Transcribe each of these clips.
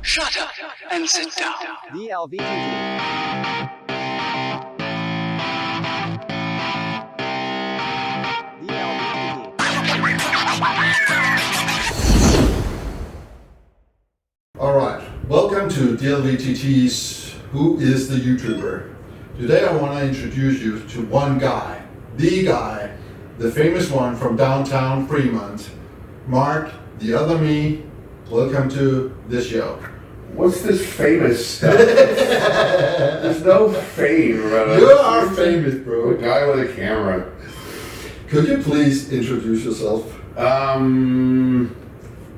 Shut up and sit down. DLVTT. Alright, welcome to DLVTT's Who is the YouTuber? Today I want to introduce you to one guy, the famous one from downtown Fremont, Marc, the other me. Welcome to this show. What's this famous stuff? There's no fame around us. You are famous, A bro. guy with a camera. Could you please introduce yourself and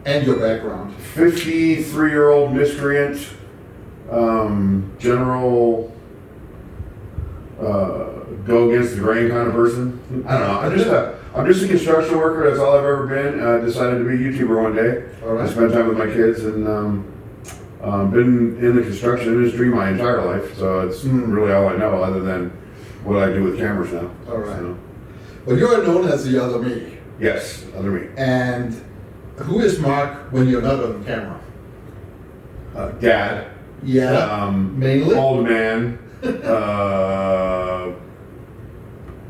your background? 53-year-old miscreant, general, go against the grain kind of person. I don't know. I'm just a construction worker. That's all I've ever been. Decided to be a YouTuber one day. All right. I spent time with my kids and been in the construction industry my entire life. So it's really all I know, other than what I do with cameras now. All right. So, But you are known as the other me. yes, other me. And who is Marc when you're not on camera? Dad. Yeah, mainly? Old man.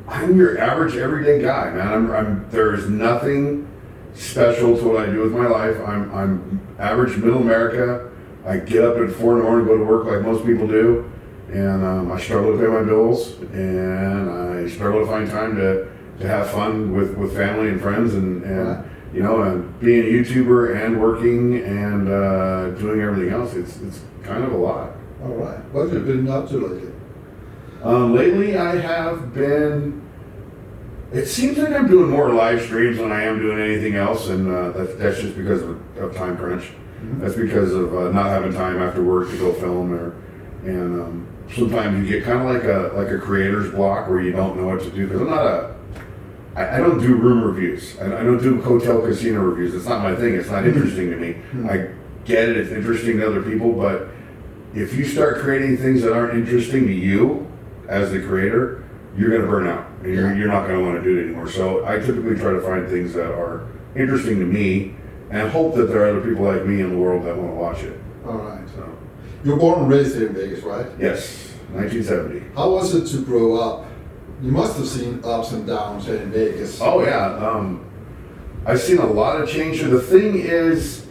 I'm your average everyday guy, man. There's nothing special to what I do with my life. I'm average middle America. I get up at 4 in the morning, go to work like most people do, and I struggle to pay my bills, and I struggle to find time to have fun with family and friends, and Right. you know, and being a YouTuber and working and doing everything else. It's kind of a lot. All right. What have you been up to lately? Lately, I have been. It seems like I'm doing more live streams than I am doing anything else, and that's just because of time crunch. Mm-hmm. That's because of not having time after work to go film, and sometimes you get kind of like a creator's block where you don't know what to do. Because I don't do room reviews. I don't do hotel casino reviews. It's not my thing. It's not interesting to me. I get it. It's interesting to other people, but if you start creating things that aren't interesting to you as the creator, you're going to burn out. And you're not going to want to do it anymore. So I typically try to find things that are interesting to me and hope that there are other people like me in the world that want to watch it. All right. So, You're born and raised here in Vegas, right? yes, 1970. How was it to grow up? You must have seen ups and downs here in Vegas. Oh yeah, I've seen a lot of change. The thing is,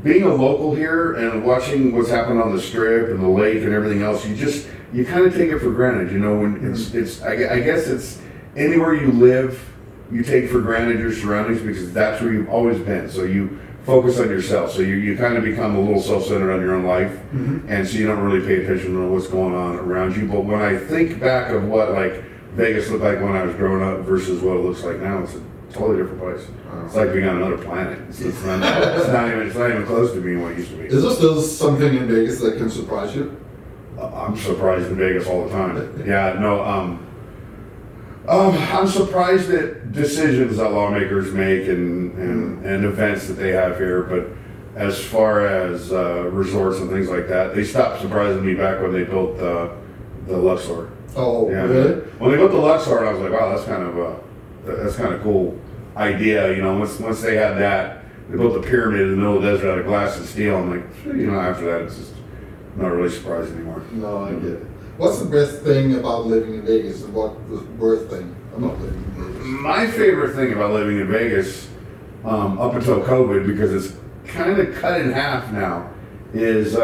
being a local here and watching what's happened on the Strip and the lake and everything else, you kind of take it for granted. You know, when I guess it's anywhere you live, you take for granted your surroundings because that's where you've always been. So you focus on yourself. So you kind of become a little self-centered on your own life, and so you don't really pay attention to what's going on around you. But when I think back of what like Vegas looked like when I was growing up versus what it looks like now, it's a totally different place. It's like being on another planet. It's not even close to being what it used to be. Is there still something in Vegas that can surprise you? I'm surprised in Vegas all the time. Yeah, no, I'm surprised at decisions that lawmakers make and events that they have here. But as far as resorts and things like that, they stopped surprising me back when they built the Luxor. Oh, Yeah. really? When they built the Luxor, I was like, wow, that's kind of cool idea. You know, once they had that, they built a pyramid in the middle of the desert out of glass and steel. I'm like, you know, after that, it's just not really surprising anymore. No, I get it. What's the best thing about living in Vegas and what the worst thing about living in Vegas? My favorite thing about living in Vegas, up until COVID, because it's kind of cut in half now, is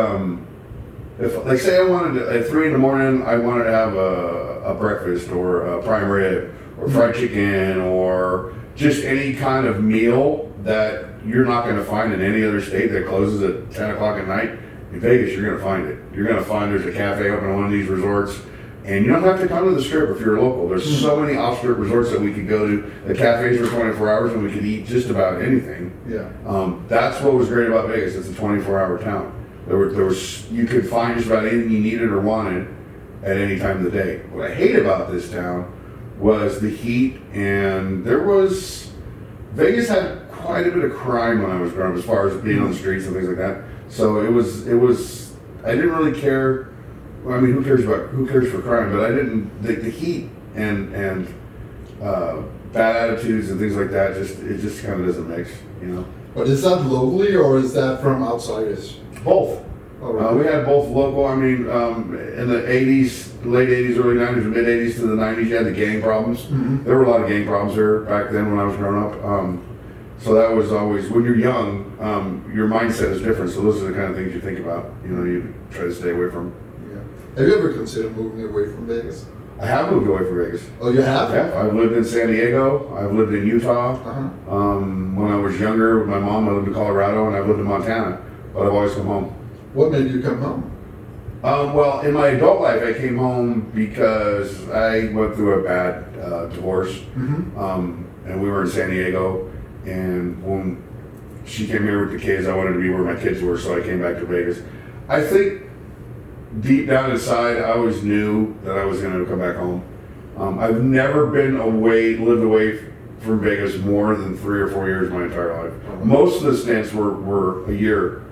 if, like, say I wanted to, at 3 in the morning, I wanted to have a breakfast or a prime rib or fried chicken or just any kind of meal that you're not going to find in any other state that closes at 10 o'clock at night. In Vegas, you're going to find it. You're going to find there's a cafe open on one of these resorts, and you don't have to come to the Strip if you're local. There's so many off-Strip resorts that we could go to. The cafes are 24 hours, and we could eat just about anything. Yeah. That's what was great about Vegas. It's a 24-hour town. There was you could find just about anything you needed or wanted at any time of the day. What I hate about this town was the heat, and Vegas had quite a bit of crime when I was growing up, as far as being on the streets and things like that. So it was. I didn't really care. I mean, who cares for crime? But I didn't. The heat and bad attitudes and things like that. It just kind of doesn't mix, you know. But is that locally or is that from outsiders? Both. All right. We had both local. I mean, in the '80s, late '80s, early '90s, mid '80s to the '90s, you had the gang problems. Mm-hmm. There were a lot of gang problems here back then when I was growing up. So that was always, when you're young, your mindset is different. So those are the kind of things you think about. You know, you try to stay away from. Yeah. Have you ever considered moving away from Vegas? I have moved away from Vegas. Oh, you have? Yeah, I've lived in San Diego. I've lived in Utah. Uh-huh. When I was younger, with my mom, I lived in Colorado, and I've lived in Montana. But I've always come home. What made you come home? Well, in my adult life, I came home because I went through a bad divorce, and we were in San Diego. And when she came here with the kids, I wanted to be where my kids were, so I came back to Vegas. I think deep down inside, I always knew that I was going to come back home. I've never lived away from Vegas more than 3 or 4 years my entire life. Most of the stints were a year.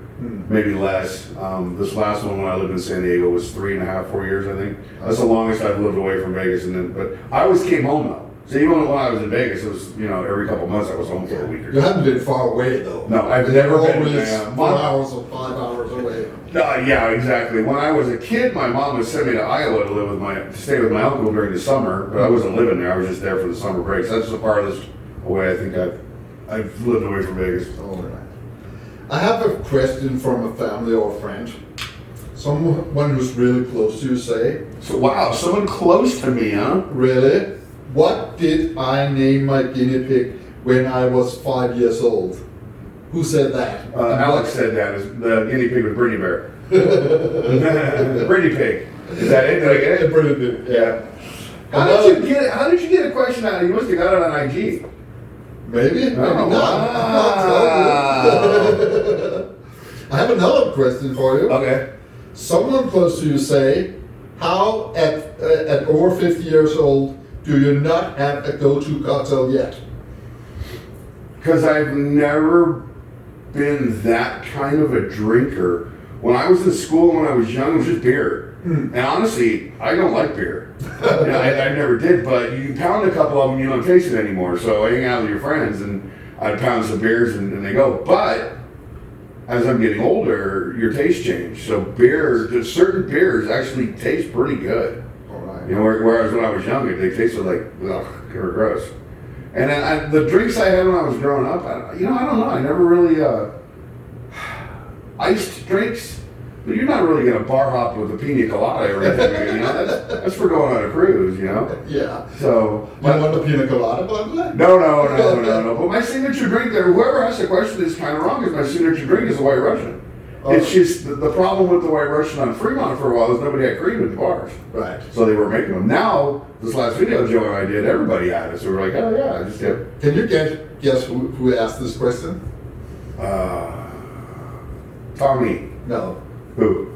Maybe less. This last one when I lived in San Diego was 3.5, 4 years, I think. That's the longest I've lived away from Vegas. But I always came home though. So even when I was in Vegas, it was, every couple of months I was home for a week or two. You haven't been far away though. No, I've never been. Always 4 hours or 5 hours away. Yeah, exactly. When I was a kid, my mom would send me to Iowa to stay with my uncle during the summer, but I wasn't living there. I was just there for the summer breaks. That's the farthest away I think I've lived away from Vegas. All right. I have a question from a family or a friend. Someone who's really close to you, say. So wow, someone close to me, huh? Really? What did I name my guinea pig when I was 5 years old? Who said that? Alex said that. The guinea pig was Brittany Bear. Brittany pig. Is that it? Did I get it? Brittany pig. Yeah. How did you get a question out of it? You must have got it on IG. Maybe not. Wow. I have another question for you. Okay. Someone close to you say, how at over 50 years old do you not have a go-to cocktail yet? Because I've never been that kind of a drinker. When I was in school, when I was young, it was just beer. And honestly, I don't like beer. I never did, but you pound a couple of them, you don't taste it anymore. So I hang out with your friends and I'd pound some beers and they go. But as I'm getting older, your taste change. So certain beers actually taste pretty good. All right. Whereas when I was younger, they tasted like, ugh, they were gross. And then the drinks I had when I was growing up, I don't know. I never really iced drinks. But you're not really going to bar hop with a pina colada or anything. That's for going on a cruise, Yeah. So. You want the pina colada, by the way? No. But my signature drink there, whoever asked the question is kind of wrong, because my signature drink is the White Russian. Oh. It's just the problem with the White Russian on Fremont for a while is nobody had cream in the bars. Right. So they were making them. Now, this last video Joe and I did, everybody had it. So we're like, oh yeah, I just did. Can you guess who asked this question? Tommy. No. Who?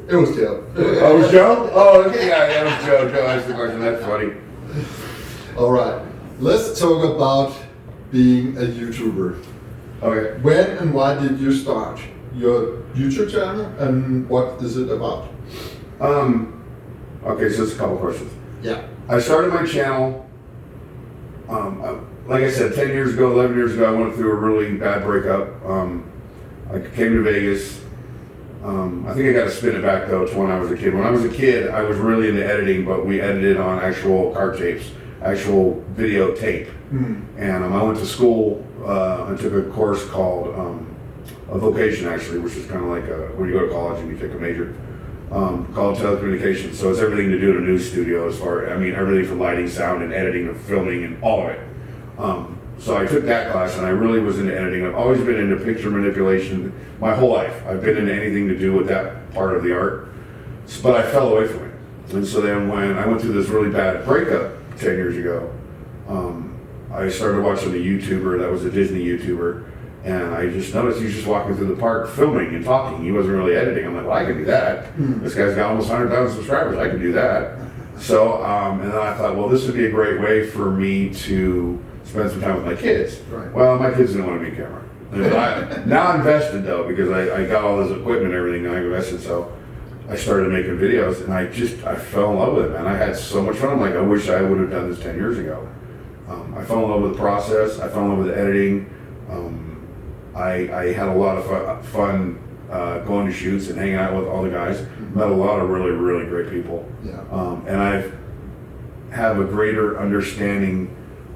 It was Joe. Oh, it was Joe? Oh, okay, yeah, it was Joe. Joe asked the question. That's funny. All right. Let's talk about being a YouTuber. Okay. When and why did you start your YouTube channel, and what is it about? Okay, so it's a couple questions. Yeah. I started my channel, like I said, 10 years ago, 11 years ago, I went through a really bad breakup. I came to Vegas. I think I got to spin it back though to when I was a kid. When I was a kid, I was really into editing, but we edited on actual car tapes, actual video tape. And I went to school. I took a course called a vocation, actually, which is kind of like when you go to college and you take a major called telecommunications. So it's everything to do in a news studio, everything from lighting, sound, and editing, and filming, and all of it. So I took that class, and I really was into editing. I've always been into picture manipulation my whole life. I've been into anything to do with that part of the art, but I fell away from it. And so then when I went through this really bad breakup 10 years ago, I started watching a YouTuber that was a Disney YouTuber, and I just noticed he was just walking through the park filming and talking. He wasn't really editing. I'm like, well, I can do that. This guy's got almost 100,000 subscribers. I can do that. So, and then I thought, well, this would be a great way for me to spend some time with my kids. Right. Well, my kids didn't want to be on camera. Now I invested though, because I got all this equipment and everything. Now I invested, so I started making videos, and I fell in love with it, man. I had so much fun. I'm like, I wish I would have done this 10 years ago. I fell in love with the process. I fell in love with the editing. I had a lot of fun going to shoots and hanging out with all the guys. Met a lot of really, really great people. Yeah. And I have a greater understanding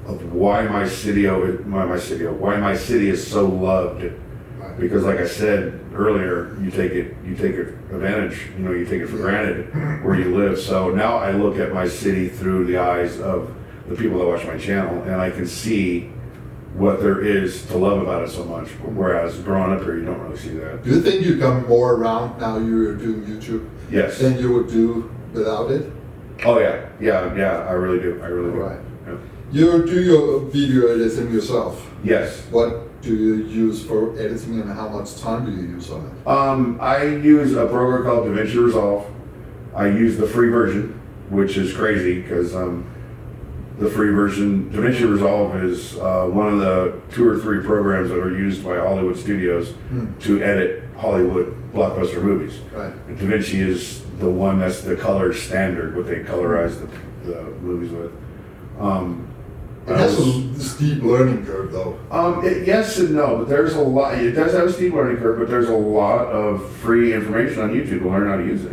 of why my city is so loved. Right. Because like I said earlier, you take it advantage, you take it for granted where you live. So now I look at my city through the eyes of the people that watch my channel, and I can see what there is to love about it so much. Whereas growing up here, you don't really see that. Do you think you come more around now you're doing YouTube? Yes. Than you would do without it? Oh yeah, I really do. Right. Yeah. You do your video editing yourself. Yes. What do you use for editing, and how much time do you use on it? I use a program called DaVinci Resolve. I use the free version, which is crazy because the free version, DaVinci Resolve, is one of the 2 or 3 programs that are used by Hollywood studios to edit Hollywood blockbuster movies. Right. And DaVinci is the one that's the color standard, what they colorize the movies with. It has a steep learning curve, though. Yes and no, but there's a lot. It does have a steep learning curve, but there's a lot of free information on YouTube to learn how to use it.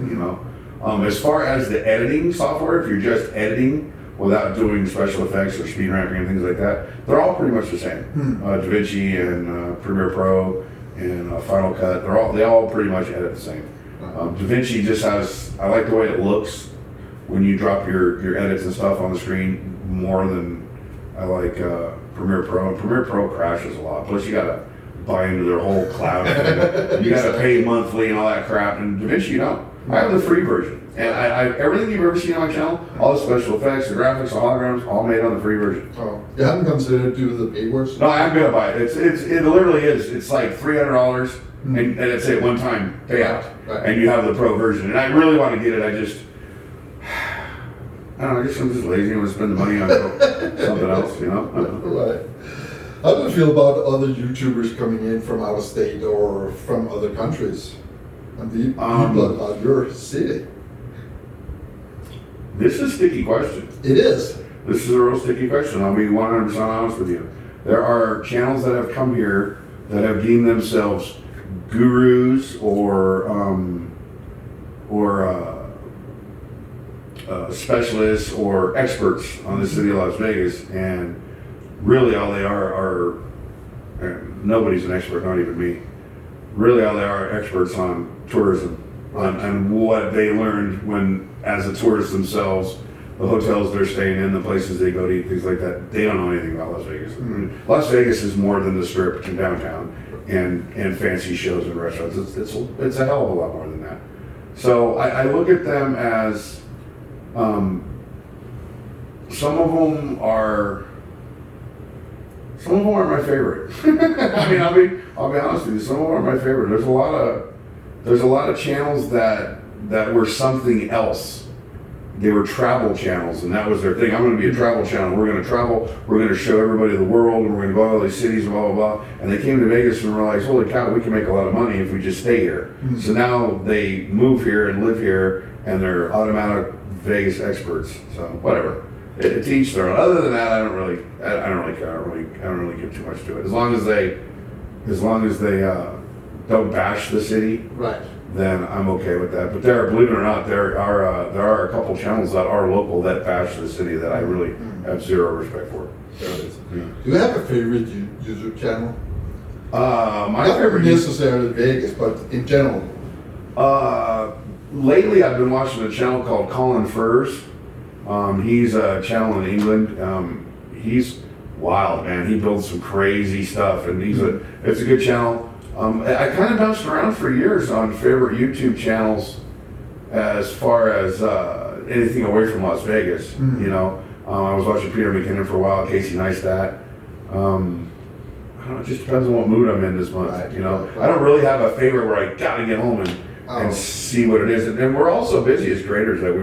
As far as the editing software, if you're just editing without doing special effects or speed ramping and things like that, they're all pretty much the same. DaVinci and Premiere Pro and Final Cut, they all pretty much edit the same. DaVinci just has, I like the way it looks when you drop your edits and stuff on the screen more than I like Premiere Pro. And Premiere Pro crashes a lot. Plus you gotta buy into their whole cloud thing. You gotta pay monthly and all that crap. And DaVinci, you don't. I have the free version. And I everything you've ever seen on my channel, all the special effects, the graphics, the holograms, all made on the free version. Oh, you haven't considered doing the paid version? No, I'm gonna buy it. It literally is. It's like $300, and it's a one-time payout, Right. and you have the pro version. And I really want to get it. I don't know. I'm just lazy. I want to spend the money on something else. Right. How do you feel about other YouTubers coming in from out of state or from other countries and the people about your city? This is a sticky question. It is. This is a real sticky question. I'll be 100% honest with you. There are channels that have come here that have deemed themselves gurus or specialists or experts on the city of Las Vegas, and really all they are nobody's an expert, not even me. Really all they are experts on tourism, on what they learned when, as a tourist themselves, the hotels they're staying in, the places they go to eat, things like that. They don't know anything about Las Vegas. I mean, Las Vegas is more than the Strip and downtown and fancy shows and restaurants. It's a hell of a lot more than that. So I look at them as some of them are my favorite. I mean, I'll be honest with you. Some of them are my favorite. There's a lot of channels that were something else. They were travel channels, and that was their thing. I'm going to be a travel channel. We're going to travel. We're going to show everybody the world, and we're going to go to all these cities and blah, blah, blah. And they came to Vegas and realized, holy cow, we can make a lot of money if we just stay here. So now they move here and live here, and they're automatic Vegas experts. So whatever. To each their own. Other than that, I don't really care. I don't really give too much to it. As long as they don't bash the city, Right. then I'm okay with that. But believe it or not, there are a couple channels that are local that bash the city that I really have zero respect for. There it is. Do you have a favorite YouTube channel? My Not favorite necessarily Vegas, but in general. Lately, I've been watching a channel called Colin Furs. He's a channel in England. He's wild, man. He builds some crazy stuff, and it's a good channel. I kind of bounced around for years on favorite YouTube channels as far as anything away from Las Vegas. I was watching Peter McKinnon for a while, Casey Neistat. I don't know, it just depends on what mood I'm in this month. Right. I don't really have a favorite where I gotta get home and see what it is. And we're all so busy as creators that we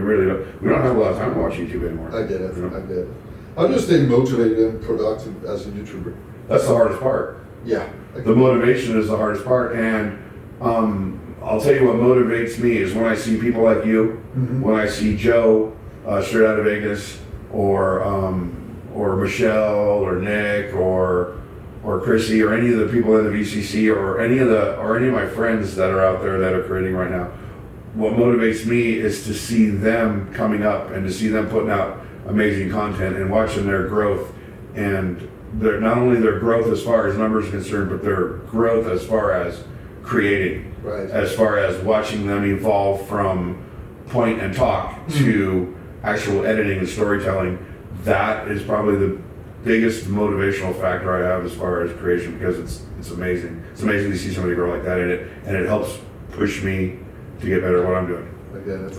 don't have a lot of time to watch YouTube anymore. I get it. I get it. How do you stay motivated and productive as a YouTuber? That's the hardest part. Yeah. The motivation is the hardest part, and I'll tell you what motivates me is when I see people like you, when I see Joe straight out of Vegas, or Michelle, or Nick, or or Chrissy or any of the people in the VCC or any of my friends that are out there that are creating right now, what motivates me is to see them coming up and to see them putting out amazing content and watching their growth, and not only their growth as far as numbers are concerned, but their growth as far as creating, Right. as far as watching them evolve from point and talk to actual editing and storytelling. That is probably the biggest motivational factor I have as far as creation, because it's amazing. It's amazing to see somebody grow like that in it, and it helps push me to get better at what I'm doing. I get it.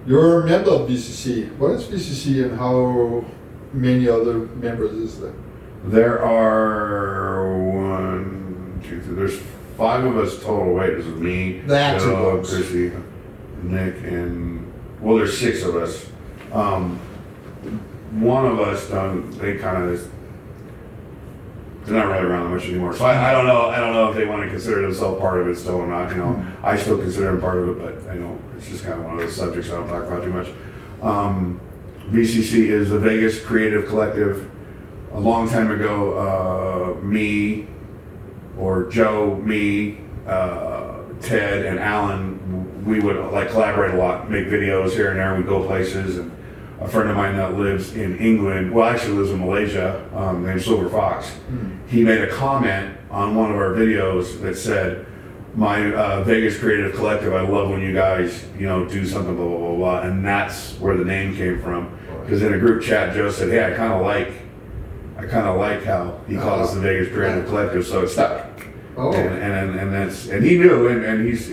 You're a member of VCC. What is VCC and how many other members is there? There are 1, 2, 3. There's 5 of us total. Wait, this is me, That's Joe, it. Chrissy, Nick, and well, there's 6 of us. One of us they're not really around that much anymore. So I don't know if they want to consider themselves part of it still or not. You know, I still consider them part of it, but I know it's just kind of one of those subjects I don't talk about too much. VCC is the Vegas Creative Collective. A long time ago, me or Joe, Ted, and Alan, we would like collaborate a lot, make videos here and there. We'd go places, and a friend of mine that lives in England, well, actually lives in Malaysia, named Silver Fox. He made a comment on one of our videos that said, "My Vegas Creative Collective, I love when you guys, do something, blah, blah, blah, blah." And that's where the name came from. Because in a group chat, Joe said, "Hey, I kind of like how he called us the Vegas Creative Collective," so it stuck. Oh. And he knew, and he's,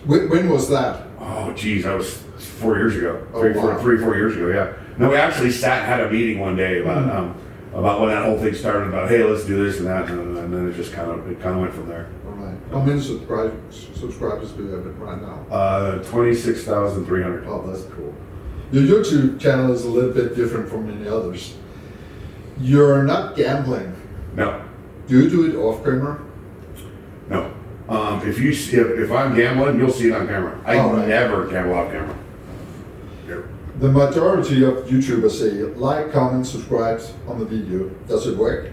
When was that? oh geez, that was 4 years ago. Oh, wow. 4 years ago, yeah. No, we actually sat and had a meeting one day about when that whole thing started, about, hey, let's do this and that, and then it just kind of went from there. All right. How many subscribers do you have right now? 26,300. Oh, that's cool. Your YouTube channel is a little bit different from many others. You're not gambling. No, Do you do it off camera? no. If I'm gambling, you'll see it on camera. I All right. never gamble off camera. Yep. The majority of YouTubers say like, comment, subscribe on the video. Does it work?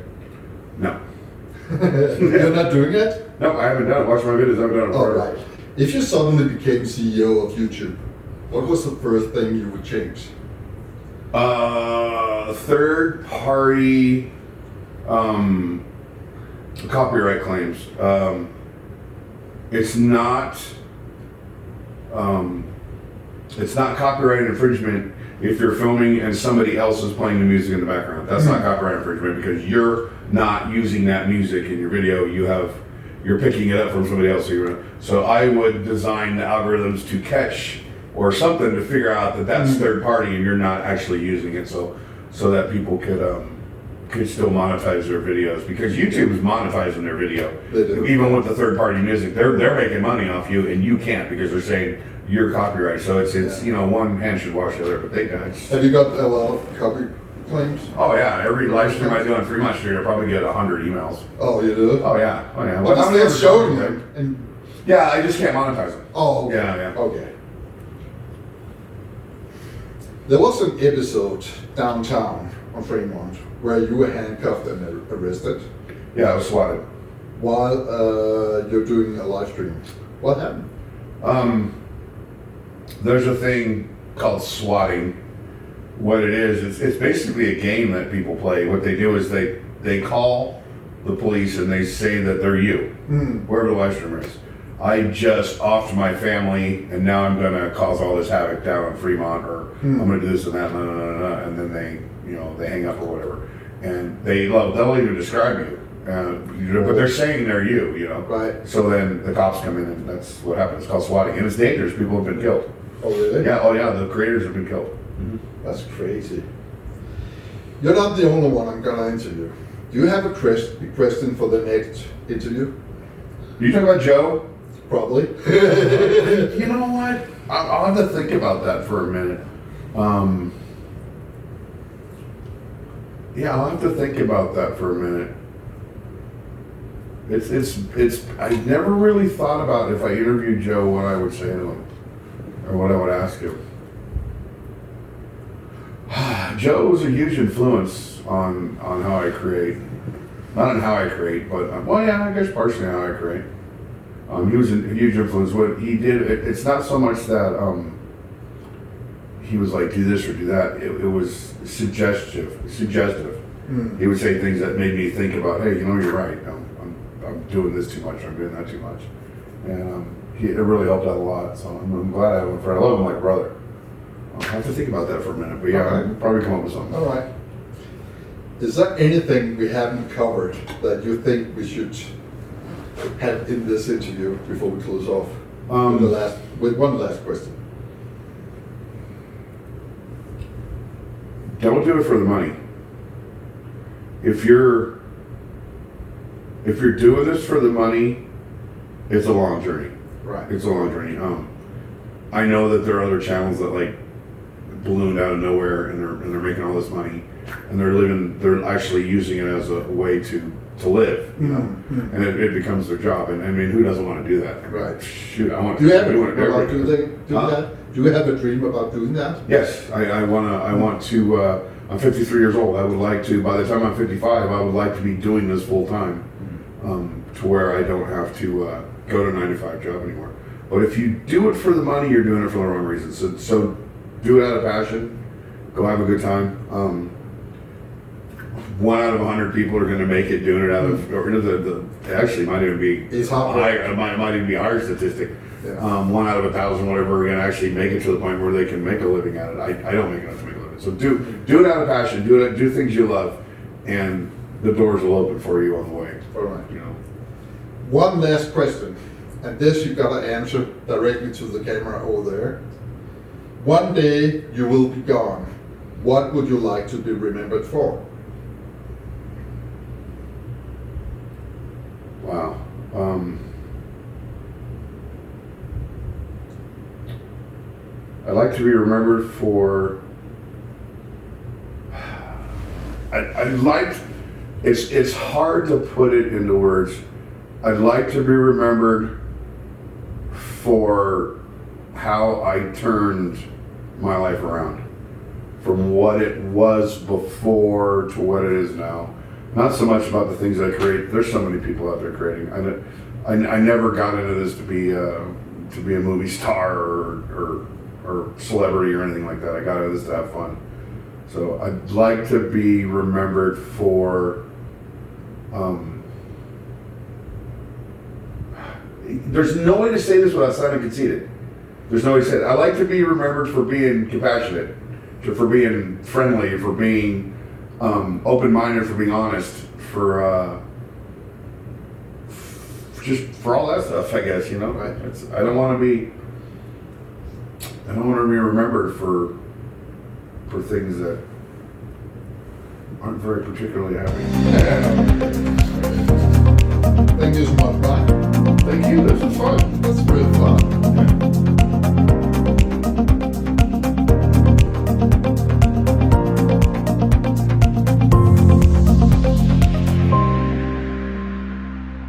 No. You're not doing it? No, I haven't done it. Watch my videos. I haven't done it All before. right. If you suddenly became CEO of YouTube, what was the first thing you would change? Third party copyright claims. It's not copyright infringement if you're filming and somebody else is playing the music in the background. That's not copyright infringement, because you're not using that music in your video. You're picking it up from somebody else. So I would design the algorithms to catch or something to figure out that that's third party and you're not actually using it, so that people could still monetize their videos, because YouTube is monetizing their video. They do. Even with the third party music, they're making money off you, and you can't, because they're saying you're copyright. So it's one hand should wash the other, but they don't. Have you got a lot of copy claims? Oh yeah, every live stream I do on Fremont Street, I probably get 100 emails. Oh, you do? Oh yeah. What is that showing them? Yeah, I just can't monetize them. Oh, okay. Yeah. Okay. There was an episode downtown on Fremont where you were handcuffed and arrested Yeah, I was swatted. while you're doing a live stream. What happened? There's a thing called swatting. What it is, it's basically a game that people play. What they do is they call the police and they say that they're you, wherever the live streamer is. I just offed my family, and now I'm gonna cause all this havoc down on Fremont, or I'm gonna do this and that, and then they hang up or whatever. And they'll even describe you, but they're saying they're you, Right. So then the cops come in, and that's what happens. It's called swatting, and it's dangerous. People have been killed. Oh, really? Yeah. Oh yeah. The creators have been killed. That's crazy. You're not the only one I'm gonna interview. Do you have a question for the next interview? You talking about Joe? Probably. You know what? I'll have to think about that for a minute. Yeah, I'll have to think about that for a minute. It's. I never really thought about if I interviewed Joe what I would say to him, or what I would ask him. Joe was a huge influence on how I create. Not in how I create, but well, yeah, I guess partially how I create. He was a huge influence. What he did, it's not so much that he was like, do this or do that. It was suggestive. He would say things that made me think about, hey, you're right. I'm doing this too much. I'm doing that too much. And it really helped out a lot. So I'm glad I have a friend. I love him like a brother. I'll have to think about that for a minute. But yeah, I'll probably come up with something. All right. Is there anything we haven't covered that you think we should have in this interview before we close off with one last question? Don't do it for the money. If you're doing this for the money, it's a long journey. Right. It's a long journey. I know that there are other channels that like ballooned out of nowhere and they're making all this money and they're actually using it as a way to live, and it becomes their job. And I mean, who doesn't want to do that? Right. Shoot, I want. Do you have a do dream about doing that? Do you have a dream about doing that? Yes, I want to. I'm 53 years old. I would like to. By the time I'm 55, I would like to be doing this full time, to where I don't have to go to a 9-to-5 job anymore. But if you do it for the money, you're doing it for the wrong reasons. So do it out of passion. Go have a good time. 1 out of 100 people are going to make it doing it out of, actually might even be higher, it might even be a higher statistic. Yeah. 1 out of 1,000, whatever, are going to actually make it to the point where they can make a living at it. I don't make enough to make a living. So do it out of passion. Do things you love, and the doors will open for you on the way. All right. One last question, and this you got to answer directly to the camera over there. One day you will be gone. What would you like to be remembered for? Wow. I'd like to be remembered for. I'd like. It's hard to put it into words. I'd like to be remembered for how I turned my life around, from what it was before to what it is now. Not so much about the things I create. There's so many people out there creating. I never got into this to be a movie star or celebrity or anything like that. I got into this to have fun. So I'd like to be remembered for. There's no way to say this without sounding conceited. There's no way to say it. I like to be remembered for being compassionate, for being friendly, for being open-minded, for being honest, for just for all that stuff, I guess. Right. I don't want to be remembered for things that aren't very particularly happy. Thank you so much, Marc. Thank you. This was fun. That's real fun. Yeah.